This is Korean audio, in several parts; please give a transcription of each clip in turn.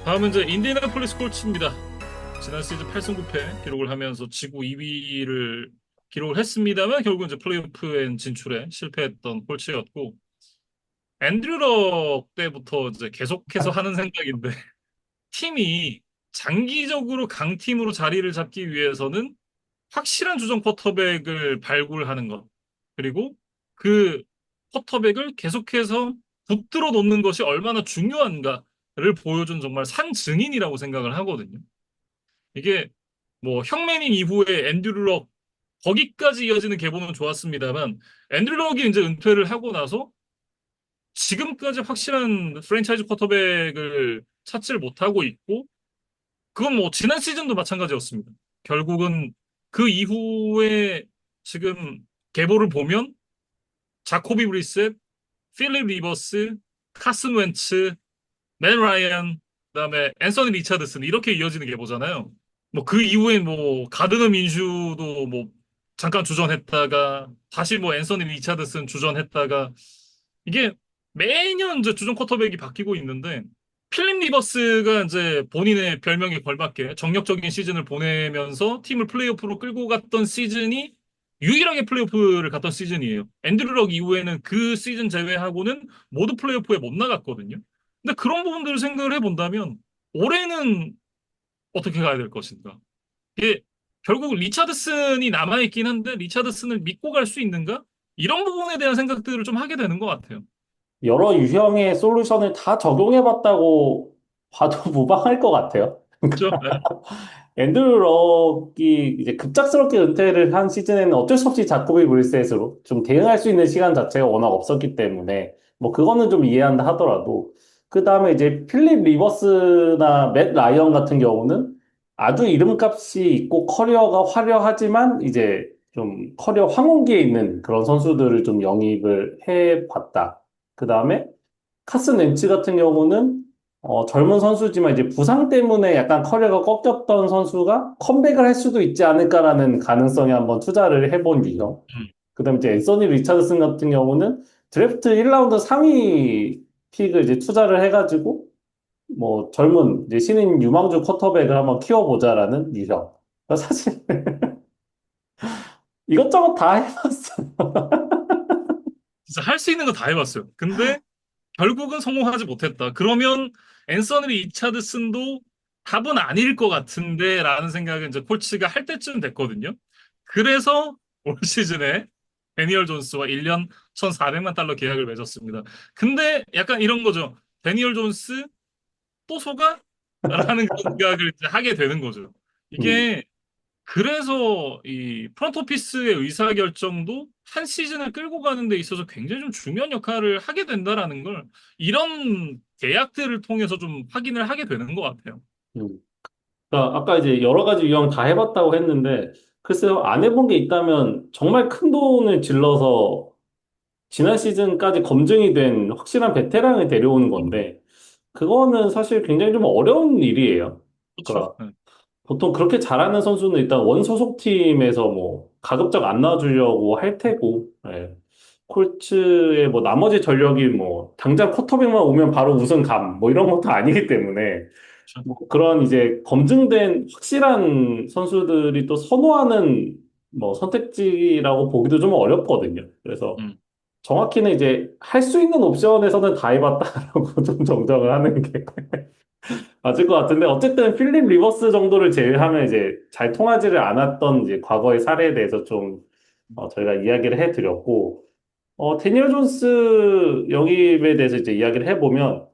다음은 이제 인디애나폴리스 콜츠입니다. 지난 시즌 8승 9패 기록을 하면서 지구 2위를 기록을 했습니다만 결국 이제 플레이오프엔 진출에 실패했던 콜츠였고, 앤드류 럭 때부터 이제 계속해서 하는 생각인데 팀이 장기적으로 강팀으로 자리를 잡기 위해서는 확실한 주전 쿼터백을 발굴하는 것, 그리고 그 쿼터백을 계속해서 붙들어 놓는 것이 얼마나 중요한가를 보여준 정말 상증인이라고 생각을 하거든요. 이게 뭐 형매닝 이후에 앤드류 럭 거기까지 이어지는 계보는 좋았습니다만, 앤드류 럭이 이제 은퇴를 하고 나서 지금까지 확실한 프랜차이즈 쿼터백을 찾지를 못하고 있고, 그건 뭐 지난 시즌도 마찬가지였습니다. 결국은 그 이후에 지금 계보를 보면 자코비 브리셋, 필립 리버스, 카슨 웬츠, 맨 라이언, 그다음에 앤서니 리차드슨, 이렇게 이어지는 계보잖아요. 뭐 그 이후엔 뭐 가드너 민슈도 뭐 잠깐 주전했다가 다시 뭐 앤서니 리차드슨 주전했다가, 이게 매년 이제 주전 쿼터백이 바뀌고 있는데, 필립 리버스가 이제 본인의 별명에 걸맞게 정력적인 시즌을 보내면서 팀을 플레이오프로 끌고 갔던 시즌이 유일하게 플레이오프를 갔던 시즌이에요. 앤드류 럭 이후에는 그 시즌 제외하고는 모두 플레이오프에 못 나갔거든요. 근데 그런 부분들을 생각을 해본다면 올해는 어떻게 가야 될 것인가? 이게 결국 리차드슨이 남아있긴 한데 리차드슨을 믿고 갈 수 있는가? 이런 부분에 대한 생각들을 좀 하게 되는 것 같아요. 여러 유형의 솔루션을 다 적용해봤다고 봐도 무방할 것 같아요. 그렇죠? 네. 앤드류 럭이 이제 급작스럽게 은퇴를 한 시즌에는 어쩔 수 없이 자코비 브리셋으로 좀 대응할 수 있는 시간 자체가 워낙 없었기 때문에 뭐 그거는 좀 이해한다 하더라도, 그 다음에 이제 필립 리버스나 맷 라이언 같은 경우는 아주 이름값이 있고 커리어가 화려하지만 이제 좀 커리어 황혼기에 있는 그런 선수들을 좀 영입을 해봤다. 그 다음에 카슨 웬츠 같은 경우는 젊은 선수지만 이제 부상 때문에 약간 커리어가 꺾였던 선수가 컴백을 할 수도 있지 않을까라는 가능성에 한번 투자를 해본 유형. 음. 그다음에 이제 앤서니 리차드슨 같은 경우는 드래프트 1라운드 상위 픽을 이제 투자를 해가지고 뭐 젊은 이제 신인 유망주 쿼터백을 한번 키워보자라는 유형. 그러니까 사실 이것저것 다 해봤어. 진짜 할 수 있는 거 다 해봤어요. 근데 결국은 성공하지 못했다. 그러면 앤서니 리차드슨도 답은 아닐 것 같은데 라는 생각을 이제 콜츠가 할 때쯤 됐거든요. 그래서 올 시즌에 데니얼 존스와 1년 1,400만 달러 계약을 맺었습니다. 근데 약간 이런 거죠. 데니얼 존스 또 속아? 라는 생각을 이제 하게 되는 거죠. 음. 이게 그래서 이 프런트 오피스의 의사결정도 한 시즌을 끌고 가는 데 있어서 굉장히 좀 중요한 역할을 하게 된다라는 걸 이런 계약들을 통해서 좀 확인을 하게 되는 것 같아요. 음. 그러니까 아까 이제 여러 가지 유형 다 해봤다고 했는데, 글쎄요, 안 해본 게 있다면 정말 큰 돈을 질러서 지난 시즌까지 검증이 된 확실한 베테랑을 데려오는 건데, 그거는 사실 굉장히 좀 어려운 일이에요. 그렇죠. 그러니까 네. 보통 그렇게 잘하는 선수는 일단 원 소속팀에서 뭐 가급적 안 놔주려고 할 테고, 예. 콜츠의 뭐 나머지 전력이 뭐 당장 쿼터백만 오면 바로 우승 감, 뭐 이런 것도 아니기 때문에, 그렇죠. 뭐 그런 이제 검증된 확실한 선수들이 또 선호하는 뭐 선택지라고 보기도 좀 어렵거든요. 그래서 음. 정확히는 이제 할 수 있는 옵션에서는 다 해봤다라고 좀 정정을 하는 게 맞을 것 같은데, 어쨌든 필립 리버스 정도를 제외하면 이제 잘 통하지를 않았던 이제 과거의 사례에 대해서 좀 저희가 이야기를 해드렸고, 데니얼 존스 영입에 대해서 이제 이야기를 해보면,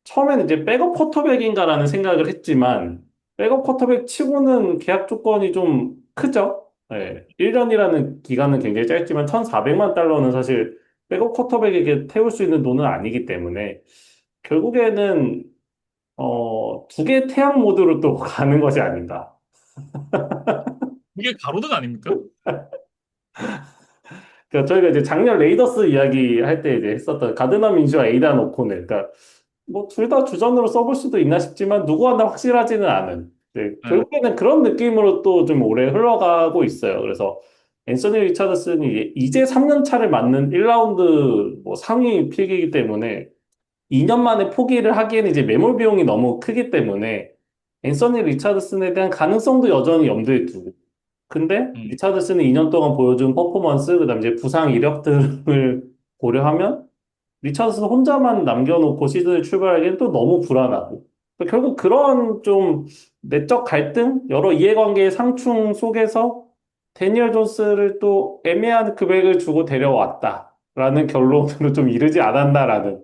처음에는 이제 백업 쿼터백인가라는 생각을 했지만, 백업 쿼터백 치고는 계약 조건이 좀 크죠? 네. 1년이라는 기간은 굉장히 짧지만 1,400만 달러는 사실 백업 쿼터백에게 태울 수 있는 돈은 아니기 때문에, 결국에는, 두 개 태양 모드로 또 가는 것이 아닌가. 이게 가로등 아닙니까? 그러니까 저희가 이제 작년 레이더스 이야기 할 때 이제 했었던 가드너 민슈와 에이단 오코넬. 그러니까 뭐 둘 다 주전으로 써볼 수도 있나 싶지만 누구 하나 확실하지는 않은. 네, 네. 결국에는 그런 느낌으로 또 좀 오래 흘러가고 있어요. 그래서 앤서니 리차드슨이 이제 3년 차를 맞는 1라운드 뭐 상위 픽이기 때문에 2년 만에 포기를 하기에는 이제 매몰 비용이 너무 크기 때문에 앤서니 리차드슨에 대한 가능성도 여전히 염두에 두고. 근데 음, 리차드슨이 2년 동안 보여준 퍼포먼스, 그다음 이제 부상 이력들을 고려하면 리차드슨 혼자만 남겨놓고 시즌을 출발하기엔 또 너무 불안하고. 결국 그런 좀 내적 갈등, 여러 이해관계의 상충 속에서 데니얼 존스를 또 애매한 금액을 주고 데려왔다라는 결론으로 좀 이르지 않았나라는.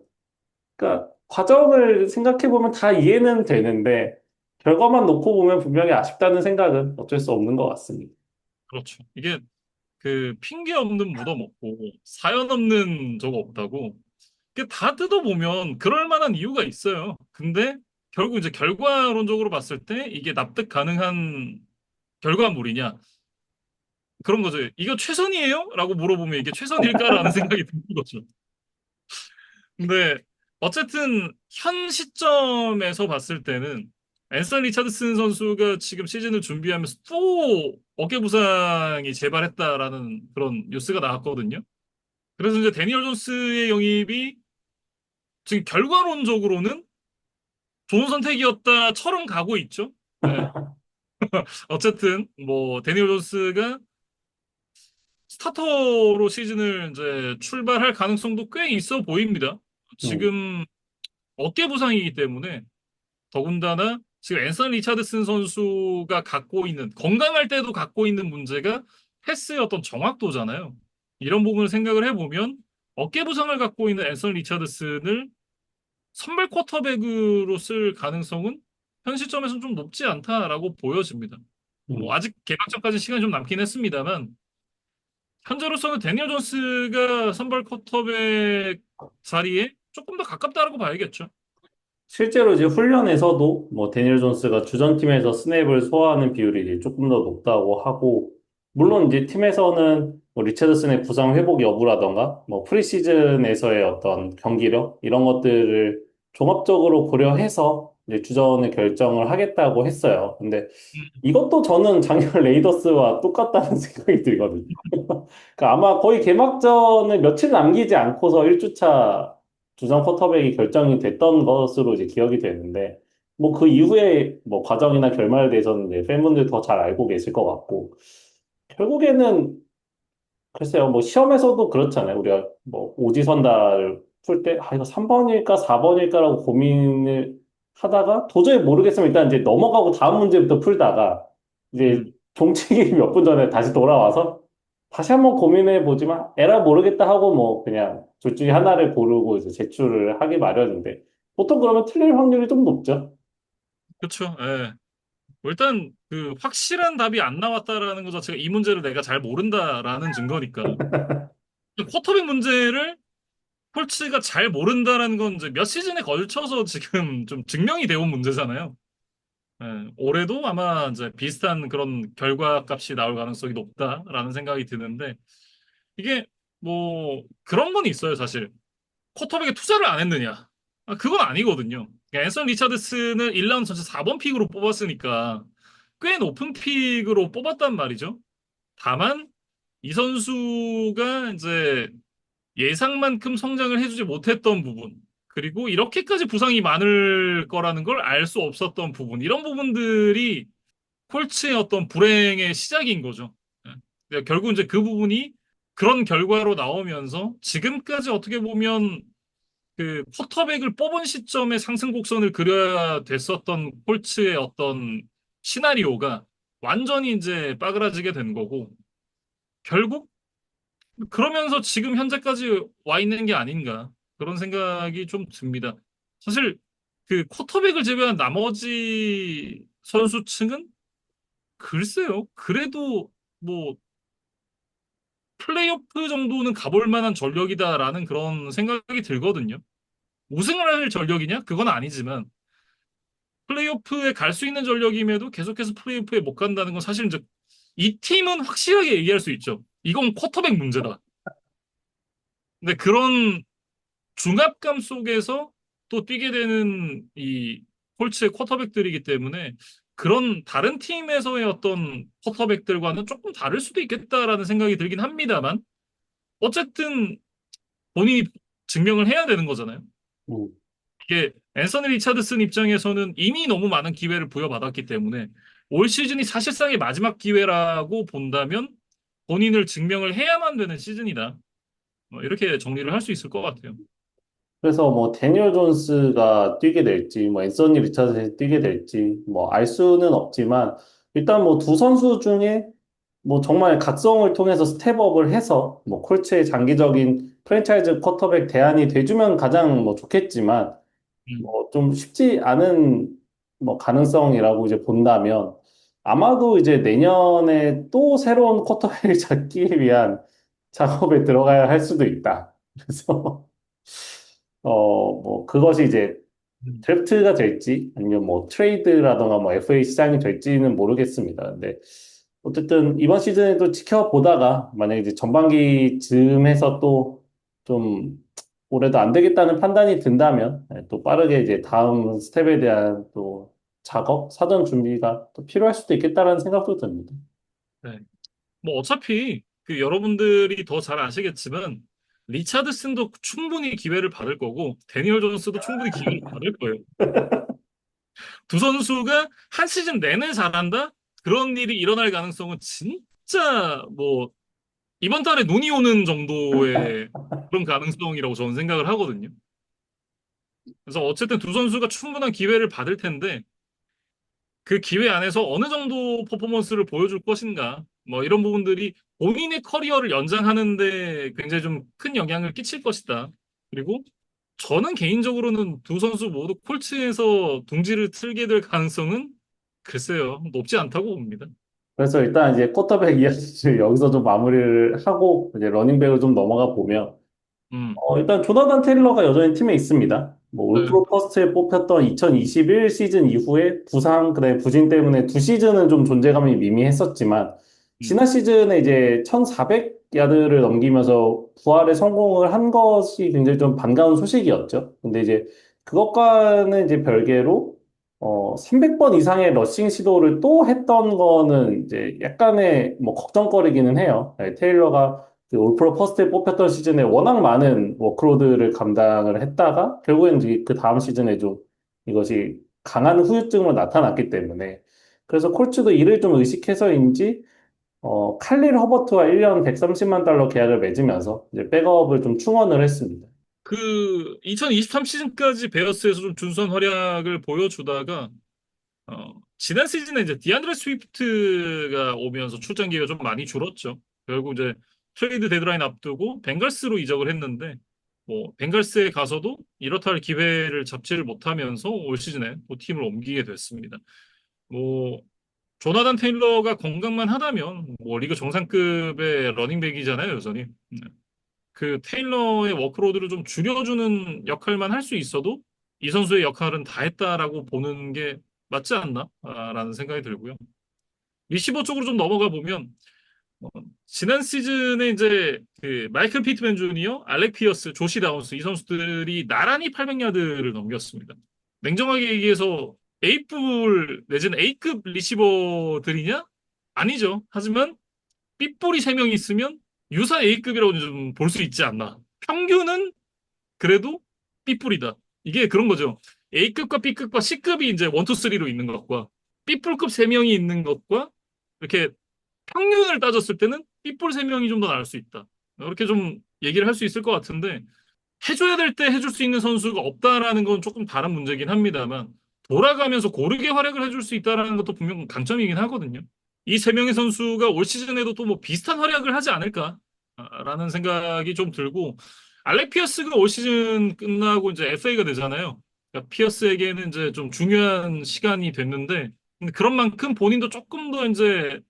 그러니까 과정을 생각해보면 다 이해는 되는데 결과만 놓고 보면 분명히 아쉽다는 생각은 어쩔 수 없는 것 같습니다. 그렇죠. 이게 그 핑계 없는 무덤 없고 사연 없는 저거 없다고. 이게 다 뜯어보면 그럴 만한 이유가 있어요. 근데 결국 이제 결과론적으로 봤을 때 이게 납득 가능한 결과물이냐? 그런 거죠. 이거 최선이에요? 라고 물어보면 이게 최선일까라는 생각이 드는 거죠. 근데 어쨌든 현 시점에서 봤을 때는 앤서니 리차드슨 선수가 지금 시즌을 준비하면서 또 어깨 부상이 재발했다라는 그런 뉴스가 나왔거든요. 그래서 이제 데니얼 존스의 영입이 지금 결과론적으로는 좋은 선택이었다처럼 가고 있죠. 네. 어쨌든 뭐 데니얼 존스가 스타터로 시즌을 이제 출발할 가능성도 꽤 있어 보입니다. 음, 지금 어깨 부상이기 때문에 더군다나 지금 앤서니 리차드슨 선수가 갖고 있는 건강할 때도 갖고 있는 문제가 패스의 어떤 정확도잖아요. 이런 부분을 생각을 해보면 어깨 부상을 갖고 있는 앤서니 리차드슨을 선발 쿼터백으로 쓸 가능성은 현 시점에서는 좀 높지 않다라고 보여집니다. 뭐 음. 아직 개막전까지 시간이 좀 남긴 했습니다만 현재로서는 데니얼 존스가 선발 쿼터백 자리에 조금 더 가깝다라고 봐야겠죠. 실제로 이제 훈련에서도 뭐 데니얼 존스가 주전팀에서 스냅을 소화하는 비율이 이제 조금 더 높다고 하고, 물론 이제 팀에서는 뭐 리차드슨의 부상 회복 여부라던가 뭐 프리시즌에서의 어떤 경기력 이런 것들을 종합적으로 고려해서 이제 주전을 결정을 하겠다고 했어요. 근데 음, 이것도 저는 작년 레이더스와 똑같다는 생각이 들거든요. 그러니까 아마 거의 개막전을 며칠 남기지 않고서 1주차 주전 쿼터백이 결정이 됐던 것으로 이제 기억이 되는데, 뭐 그 이후에 뭐 과정이나 결말에 대해서는 이제 팬분들 더 잘 알고 계실 것 같고, 결국에는 글쎄요, 뭐 시험에서도 그렇잖아요. 우리가 뭐 오지선다를 풀 때, 아, 이거 3번일까 4번일까라고 고민을 하다가 도저히 모르겠으면 일단 이제 넘어가고 다음 문제부터 풀다가 이제 음, 종칙이 몇 분 전에 다시 돌아와서 다시 한번 고민해 보지만 에라 모르겠다 하고 뭐 그냥 둘 중에 하나를 고르고 이제 제출을 하기 마련인데 보통 그러면 틀릴 확률이 좀 높죠. 그렇죠. 예. 뭐 일단 그 확실한 답이 안 나왔다라는 것 자체가 이 문제를 내가 잘 모른다라는 증거니까. 쿼터백 문제를 콜츠가 잘 모른다라는 건 이제 몇 시즌에 걸쳐서 지금 좀 증명이 되어 온 문제잖아요. 예, 올해도 아마 이제 비슷한 그런 결과값이 나올 가능성이 높다라는 생각이 드는데 이게 뭐 그런 건 있어요, 사실. 쿼터백에 투자를 안 했느냐? 아, 그건 아니거든요. 그러니까 앤서 리차드슨을 1라운드 전체 4번 픽으로 뽑았으니까 꽤 높은 픽으로 뽑았단 말이죠. 다만 이 선수가 이제 예상만큼 성장을 해주지 못했던 부분, 그리고 이렇게까지 부상이 많을 거라는 걸 알 수 없었던 부분, 이런 부분들이 콜츠의 어떤 불행의 시작인 거죠. 예. 그러니까 결국 이제 그 부분이 그런 결과로 나오면서 지금까지 어떻게 보면 그 쿼터백을 뽑은 시점에 상승 곡선을 그려야 됐었던 콜츠의 어떤 시나리오가 완전히 이제 빠그라지게 된 거고 결국 그러면서 지금 현재까지 와 있는 게 아닌가 그런 생각이 좀 듭니다. 사실 그 쿼터백을 제외한 나머지 선수층은 글쎄요. 그래도 뭐 플레이오프 정도는 가볼 만한 전력이다라는 그런 생각이 들거든요. 우승을 할 전력이냐? 그건 아니지만 플레이오프에 갈 수 있는 전력임에도 계속해서 플레이오프에 못 간다는 건 사실 이제 이 팀은 확실하게 얘기할 수 있죠. 이건 쿼터백 문제다. 근데 그런 중압감 속에서 또 뛰게 되는 이 콜츠의 쿼터백들이기 때문에 그런 다른 팀에서의 어떤 쿼터백들과는 조금 다를 수도 있겠다라는 생각이 들긴 합니다만 어쨌든 본인이 증명을 해야 되는 거잖아요. 음. 이게 앤서니 리차드슨 입장에서는 이미 너무 많은 기회를 부여받았기 때문에 올 시즌이 사실상의 마지막 기회라고 본다면 본인을 증명을 해야만 되는 시즌이다. 이렇게 정리를 할 수 있을 것 같아요. 그래서 뭐 데니얼 존스가 뛰게 될지, 뭐 앤서니 리차드슨이 뛰게 될지, 뭐 알 수는 없지만 일단 뭐 두 선수 중에 뭐 정말 각성을 통해서 스텝업을 해서 뭐 콜츠의 장기적인 프랜차이즈 쿼터백 대안이 돼주면 가장 뭐 좋겠지만 음, 뭐 좀 쉽지 않은 뭐 가능성이라고 이제 본다면 아마도 이제 내년에 또 새로운 쿼터백을 찾기 위한 작업에 들어가야 할 수도 있다. 그래서 뭐 그것이 이제 음, 드래프트가 될지 아니면 뭐 트레이드라던가 뭐 FA 시장이 될지는 모르겠습니다. 근데 어쨌든 이번 시즌에도 지켜보다가 만약에 이제 전반기 즈음해서 또 좀 올해도 안 되겠다는 판단이 든다면 또 빠르게 이제 다음 스텝에 대한 또 작업, 사전 준비가 또 필요할 수도 있겠다라는 생각도 듭니다. 네. 뭐 어차피 그 여러분들이 더 잘 아시겠지만 리차드슨도 충분히 기회를 받을 거고 데니얼 존스도 충분히 기회를 받을 거예요. 두 선수가 한 시즌 내내 잘한다? 그런 일이 일어날 가능성은 진짜 뭐 이번 달에 눈이 오는 정도의 그런 가능성이라고 저는 생각을 하거든요. 그래서 어쨌든 두 선수가 충분한 기회를 받을 텐데 그 기회 안에서 어느 정도 퍼포먼스를 보여줄 것인가 뭐 이런 부분들이 본인의 커리어를 연장하는데 굉장히 좀 큰 영향을 끼칠 것이다. 그리고 저는 개인적으로는 두 선수 모두 콜츠에서 둥지를 틀게 될 가능성은 글쎄요 높지 않다고 봅니다. 그래서 일단 이제 쿼터백 이야기를 여기서 좀 마무리를 하고 이제 러닝백으로 좀 넘어가 보면 음, 일단 조나단 테일러가 여전히 팀에 있습니다. 뭐 네, 올프로 퍼스트에 뽑혔던 2021 시즌 이후에 부상, 그다음에 부진 때문에 두 시즌은 좀 존재감이 미미했었지만 음, 지난 시즌에 이제 1,400 야드를 넘기면서 부활에 성공을 한 것이 굉장히 좀 반가운 소식이었죠. 근데 이제 그것과는 이제 별개로 300번 이상의 러싱 시도를 또 했던 거는 이제 약간의 뭐 걱정거리기는 해요. 네, 테일러가 그 올프로 퍼스트에 뽑혔던 시즌에 워낙 많은 워크로드를 감당을 했다가 결국엔 이제 그 다음 시즌에 좀 이것이 강한 후유증으로 나타났기 때문에 그래서 콜츠도 이를 좀 의식해서인지 칼릴 허버트와 1년 130만 달러 계약을 맺으면서 이제 백업을 좀 충원을 했습니다. 그 2023 시즌까지 베어스에서 좀 준수한 활약을 보여주다가 지난 시즌에 이제 디안드레 스위프트가 오면서 출장 기회가 좀 많이 줄었죠. 결국 이제 트레이드 데드라인 앞두고 벵갈스로 이적을 했는데 뭐 벵갈스에 가서도 이렇다 할 기회를 잡지를 못하면서 올 시즌에 또 팀을 옮기게 됐습니다. 뭐 조나단 테일러가 건강만 하다면 뭐 리그 정상급의 러닝백이잖아요, 여전히. 그 테일러의 워크로드를 좀 줄여주는 역할만 할 수 있어도 이 선수의 역할은 다 했다라고 보는 게 맞지 않나라는 생각이 들고요. 리시버 쪽으로 좀 넘어가 보면 어, 지난 시즌에 이제 그 마이클 피트맨 주니어, 알렉 피어스, 조시 다운스 이 선수들이 나란히 800야드를 넘겼습니다. 냉정하게 얘기해서 A뿔 내지는 A급 리시버들이냐? 아니죠. 하지만 B뿔이 3명 있으면 유사 A급이라고 좀 볼 수 있지 않나. 평균은 그래도 B뿔이다. 이게 그런 거죠. A급과 B급과 C급이 이제 1, 2, 3로 있는 것과 B뿔급 3명이 있는 것과 이렇게 평균을 따졌을 때는 B뿔 3명이 좀 더 나을 수 있다. 이렇게 좀 얘기를 할 수 있을 것 같은데 해줘야 될 때 해줄 수 있는 선수가 없다라는 건 조금 다른 문제긴 합니다만 돌아가면서 고르게 활약을 해줄 수 있다라는 것도 분명 강점이긴 하거든요. 이 3명의 선수가 올 시즌에도 또 뭐 비슷한 활약을 하지 않을까라는 생각이 좀 들고 알렉 피어스가 올 시즌 끝나고 이제 FA가 되잖아요. 그러니까 피어스에게는 이제 좀 중요한 시간이 됐는데 근데 그런 만큼 본인도 조금 더 이제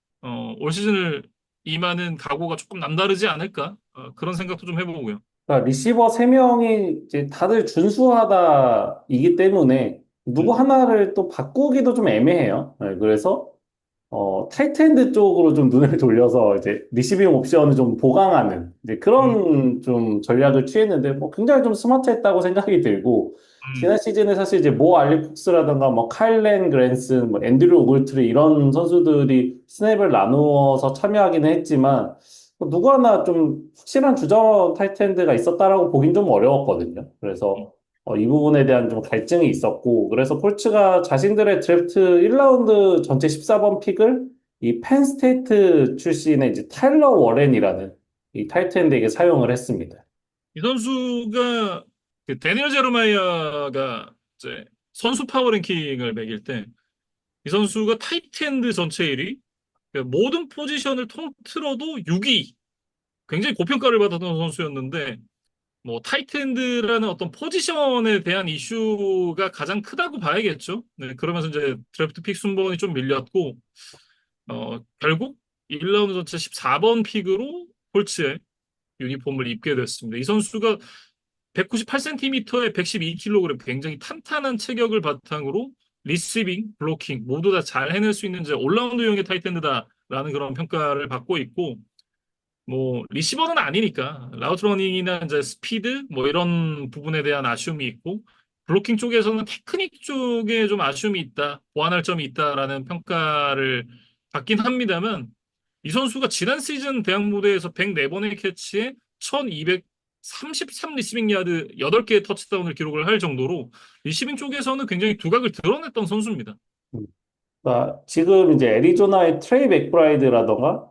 올 시즌을 임하는 각오가 조금 남다르지 않을까 그런 생각도 좀 해보고요. 그러니까 리시버 3명이 이제 다들 준수하다이기 때문에 누구 음, 하나를 또 바꾸기도 좀 애매해요. 네, 그래서 타이트엔드 쪽으로 좀 눈을 돌려서 이제 리시빙 옵션을 좀 보강하는 이제 음, 그런 좀 전략을 취했는데 뭐 굉장히 좀 스마트했다고 생각이 들고 지난 음. 시즌에 사실 이제 모 알리콕스라든가 뭐 카일렌 그랜슨, 뭐 앤드류 오글트리 이런 선수들이 스냅을 나누어서 참여하기는 했지만 뭐 누구 하나 좀 확실한 주전 타이트엔드가 있었다라고 보긴 좀 어려웠거든요. 그래서 이 부분에 대한 좀 갈증이 있었고, 그래서 콜츠가 자신들의 드래프트 1라운드 전체 14번 픽을 이 펜스테이트 출신의 이제 타일러 워렌이라는 이 타이트엔드에게 사용을 했습니다. 이 선수가 그 데니얼 제르마이어가 이제 선수 파워랭킹을 매길 때 이 선수가 타이트엔드 전체 1위, 모든 포지션을 통틀어도 6위, 굉장히 고평가를 받았던 선수였는데 뭐 타이트엔드라는 어떤 포지션에 대한 이슈가 가장 크다고 봐야겠죠. 네, 그러면서 이제 드래프트 픽 순번이 좀 밀렸고 결국 1라운드 전체 14번 픽으로 콜츠의 유니폼을 입게 됐습니다. 이 선수가 198cm에 112kg, 굉장히 탄탄한 체격을 바탕으로 리시빙, 블로킹 모두 다 잘 해낼 수 있는 이제 올라운드용의 타이트엔드다라는 그런 평가를 받고 있고, 뭐 리시버는 아니니까 라우트 러닝이나 이제 스피드 뭐 이런 부분에 대한 아쉬움이 있고, 블로킹 쪽에서는 테크닉 쪽에 좀 아쉬움이 있다, 보완할 점이 있다라는 평가를 받긴 합니다만, 이 선수가 지난 시즌 대학 무대에서 104번의 캐치에 1233 리시빙 야드 8개의 터치다운을 기록을 할 정도로 리시빙 쪽에서는 굉장히 두각을 드러냈던 선수입니다. 그러니까 지금 이제 애리조나의 트레이 맥브라이드라던가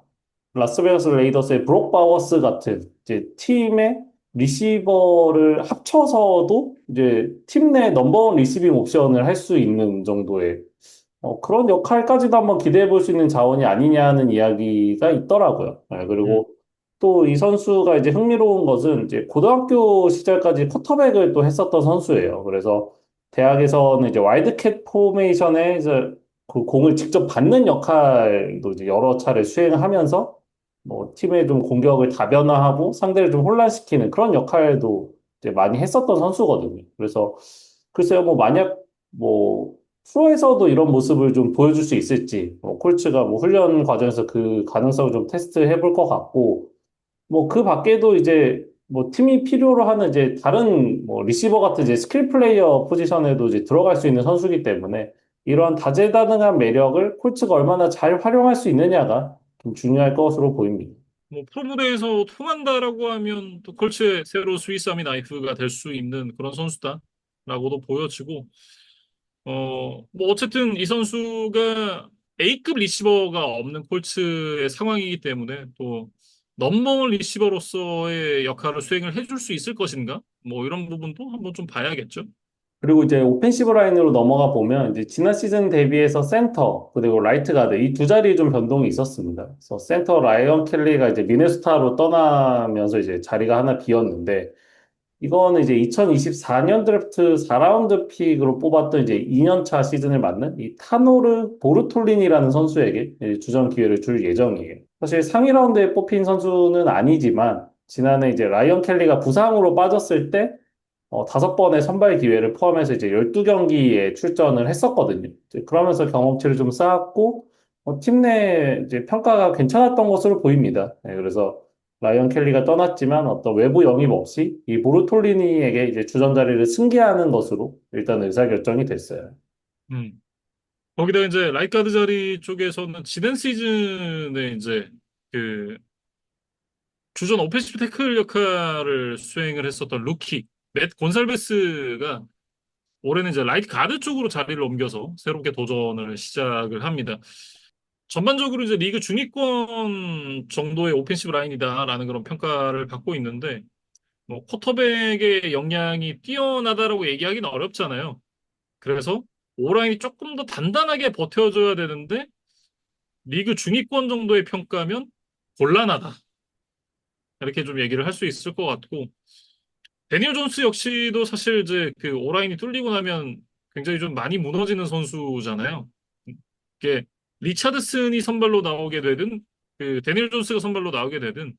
라스베가스 레이더스의 브록 바워스 같은 이제 팀의 리시버를 합쳐서도 이제 팀 내 넘버원 리시빙 옵션을 할 수 있는 정도의 그런 역할까지도 한번 기대해 볼 수 있는 자원이 아니냐는 이야기가 있더라고요. 네, 음, 그리고 또 이 선수가 이제 흥미로운 것은 이제 고등학교 시절까지 쿼터백을 또 했었던 선수예요. 그래서 대학에서는 이제 와일드캣 포메이션에 이제 그 공을 직접 받는 역할도 이제 여러 차례 수행하면서 뭐 팀의 좀 공격을 다변화하고 상대를 좀 혼란시키는 그런 역할도 이제 많이 했었던 선수거든요. 그래서 글쎄요, 뭐 만약 뭐 프로에서도 이런 모습을 좀 보여줄 수 있을지, 콜츠가 뭐 훈련 과정에서 그 가능성을 좀 테스트 해볼 것 같고, 뭐 그 밖에도 이제 뭐 팀이 필요로 하는 이제 다른 뭐 리시버 같은 이제 스킬 플레이어 포지션에도 이제 들어갈 수 있는 선수이기 때문에 이러한 다재다능한 매력을 콜츠가 얼마나 잘 활용할 수 있느냐가 좀 중요할 것으로 보입니다. 뭐 프로 무대에서 통한다라고 하면 또 컬츠의 새로 스위스 아미 나이프가 될 수 있는 그런 선수다라고도 보여지고, 뭐 어쨌든 이 선수가 A급 리시버가 없는 콜츠의 상황이기 때문에 또 넘버원 리시버로서의 역할을 수행을 해줄 수 있을 것인가? 뭐 이런 부분도 한번 좀 봐야겠죠. 그리고 이제 오펜시브 라인으로 넘어가 보면 이제 지난 시즌 대비해서 센터 그리고 라이트 가드 이 두 자리에 좀 변동이 있었습니다. 그래서 센터 라이언 켈리가 이제 미네소타로 떠나면서 이제 자리가 하나 비었는데 이거는 이제 2024년 드래프트 4라운드 픽으로 뽑았던 이제 2년차 시즌을 맞는 이 타노르 보르톨린이라는 선수에게 이제 주전 기회를 줄 예정이에요. 사실 상위 라운드에 뽑힌 선수는 아니지만 지난해 이제 라이언 켈리가 부상으로 빠졌을 때 5번의 선발 기회를 포함해서 이제 12경기에 출전을 했었거든요. 이제 그러면서 경험치를 좀 쌓았고, 팀 내 이제 평가가 괜찮았던 것으로 보입니다. 네, 그래서 라이언 켈리가 떠났지만 어떤 외부 영입 없이 이 보르톨리니에게 이제 주전 자리를 승계하는 것으로 일단 의사결정이 됐어요. 음. 거기다 이제 라이트 가드 자리 쪽에서는 지난 시즌에 이제 그 주전 오펜시브 태클 역할을 수행을 했었던 루키 맷 곤살베스가 올해는 이제 라이트 가드 쪽으로 자리를 옮겨서 새롭게 도전을 시작을 합니다. 전반적으로 이제 리그 중위권 정도의 오펜시브 라인이다라는 그런 평가를 받고 있는데, 뭐 쿼터백의 역량이 뛰어나다라고 얘기하기는 어렵잖아요. 그래서 오라인이 조금 더 단단하게 버텨줘야 되는데 리그 중위권 정도의 평가면 곤란하다, 이렇게 좀 얘기를 할 수 있을 것 같고, 데니얼 존스 역시도 사실 이제 그 오라인이 뚫리고 나면 굉장히 좀 많이 무너지는 선수잖아요. 이게 리차드슨이 선발로 나오게 되든 그 데니얼 존스가 선발로 나오게 되든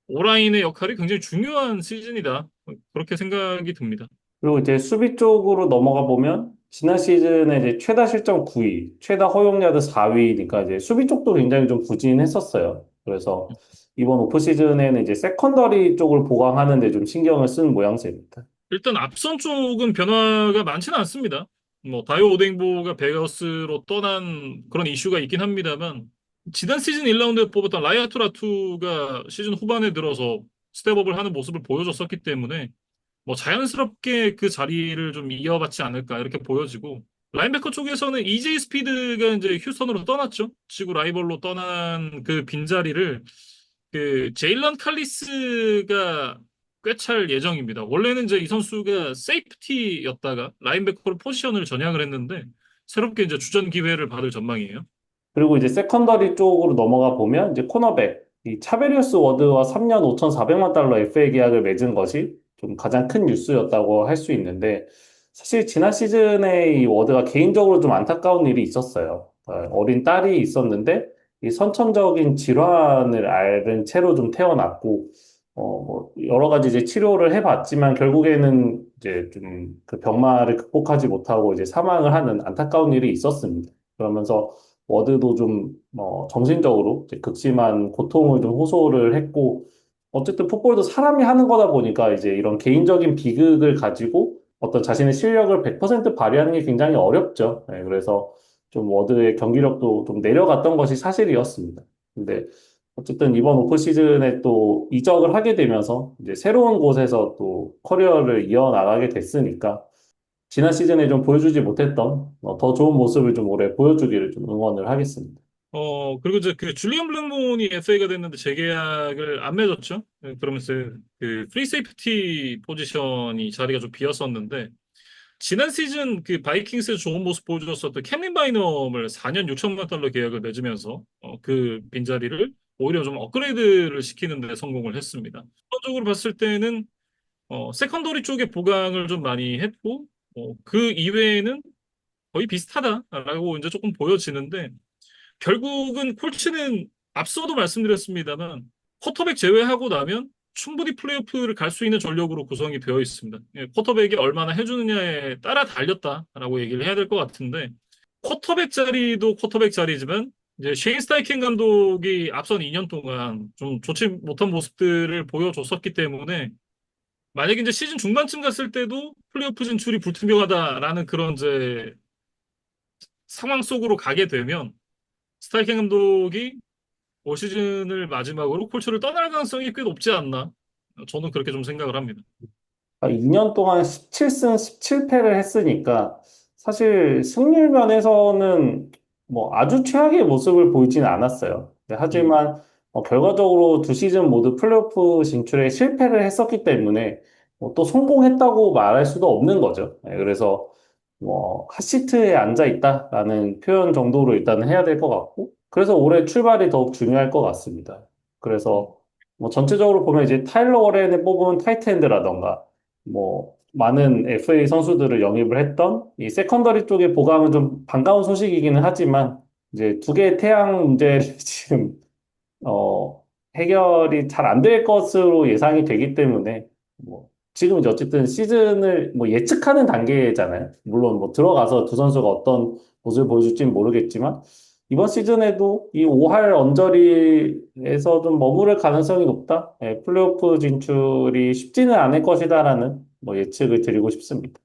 오라인의 역할이 굉장히 중요한 시즌이다, 그렇게 생각이 듭니다. 그리고 이제 수비 쪽으로 넘어가 보면 지난 시즌에 이제 최다 실점 9위, 최다 허용 야드 4위니까 이제 수비 쪽도 굉장히 좀 부진했었어요. 그래서 이번 오프 시즌에는 이제 세컨더리 쪽을 보강하는 데 좀 신경을 쓴 모양새입니다. 일단 앞선 쪽은 변화가 많지는 않습니다. 뭐 다이오 오뎅보가 베가스로 떠난 그런 이슈가 있긴 합니다만, 지난 시즌 1라운드에 뽑았던 라이아투 라투가 시즌 후반에 들어서 스텝업을 하는 모습을 보여줬었기 때문에 뭐 자연스럽게 그 자리를 좀 이어받지 않을까 이렇게 보여지고 라인베커 쪽에서는 이제이 스피드가 이제 휴스턴으로 떠났죠. 지구 라이벌로 떠난 그 빈자리를 그 제일런 칼리스가 꿰찰 예정입니다. 원래는 이제 이 선수가 세이프티였다가 라인베커로 포지션을 전향을 했는데 새롭게 이제 주전 기회를 받을 전망이에요. 그리고 이제 세컨더리 쪽으로 넘어가 보면 이제 코너백, 이 차베리우스 워드와 3년 5,400만 달러 FA 계약을 맺은 것이 좀 가장 큰 뉴스였다고 할 수 있는데 사실 지난 시즌에 이 워드가 개인적으로 좀 안타까운 일이 있었어요. 어린 딸이 있었는데 이 선천적인 질환을 앓은 채로 좀 태어났고 뭐 여러 가지 이제 치료를 해봤지만 결국에는 이제 좀 그 병마를 극복하지 못하고 이제 사망을 하는 안타까운 일이 있었습니다. 그러면서 워드도 좀, 정신적으로 이제 극심한 고통을 좀 호소를 했고, 어쨌든 풋볼도 사람이 하는 거다 보니까 이제 이런 개인적인 비극을 가지고 어떤 자신의 실력을 100% 발휘하는 게 굉장히 어렵죠. 네, 그래서 좀 워드의 경기력도 좀 내려갔던 것이 사실이었습니다. 근데 어쨌든 이번 오프 시즌에 또 이적을 하게 되면서 이제 새로운 곳에서 또 커리어를 이어나가게 됐으니까 지난 시즌에 좀 보여주지 못했던 더 좋은 모습을 좀 올해 보여주기를 좀 응원을 하겠습니다. 그리고 이제 그 줄리안 블랙문이 FA가 됐는데 재계약을 안 맺었죠. 그러면서 그 프리 세이프티 포지션이 자리가 좀 비었었는데 지난 시즌 그 바이킹스에서 좋은 모습 보여줬었던 캠린 바이넘을 4년 6천만 달러 계약을 맺으면서 그 빈자리를 오히려 좀 업그레이드를 시키는 데 성공을 했습니다. 전적으로 봤을 때는 세컨더리 쪽에 보강을 좀 많이 했고 그 이외에는 거의 비슷하다라고 이제 조금 보여지는데 결국은 콜츠는 앞서도 말씀드렸습니다만 쿼터백 제외하고 나면 충분히 플레이오프를 갈 수 있는 전력으로 구성이 되어 있습니다. 예, 쿼터백이 얼마나 해주느냐에 따라 달렸다라고 얘기를 해야 될 것 같은데 쿼터백 자리도 쿼터백 자리지만 이제 셰인 스타이켄 감독이 앞선 2년 동안 좀 좋지 못한 모습들을 보여줬었기 때문에 만약에 이제 시즌 중반쯤 갔을 때도 플레이오프 진출이 불투명하다라는 그런 이제 상황 속으로 가게 되면 스타이켄 감독이 올 시즌을 마지막으로 콜츠를 떠날 가능성이 꽤 높지 않나. 저는 그렇게 좀 생각을 합니다. 2년 동안 17승 17패를 했으니까 사실 승률 면에서는 뭐 아주 최악의 모습을 보이지는 않았어요. 음, 하지만 결과적으로 두 시즌 모두 플레이오프 진출에 실패를 했었기 때문에 또 성공했다고 말할 수도 없는 거죠. 그래서 뭐 핫시트에 앉아 있다라는 표현 정도로 일단은 해야 될 것 같고 그래서 올해 출발이 더욱 중요할 것 같습니다. 음, 그래서 뭐 전체적으로 보면 이제 타일러 워렌을 뽑은 타이트엔드라던가 뭐 많은 FA 선수들을 영입을 했던 이 세컨더리 쪽의 보강은 좀 반가운 소식이기는 하지만 이제 두 개의 태양 문제를 지금 어 해결이 잘 안 될 것으로 예상이 되기 때문에 뭐 지금 이제 어쨌든 시즌을 뭐 예측하는 단계잖아요. 물론 뭐 들어가서 두 선수가 어떤 모습을 보여줄지는 모르겠지만 이번 시즌에도 이 5할 언저리에서 좀 머무를 가능성이 높다. 플레이오프 진출이 쉽지는 않을 것이다라는 뭐 예측을 드리고 싶습니다.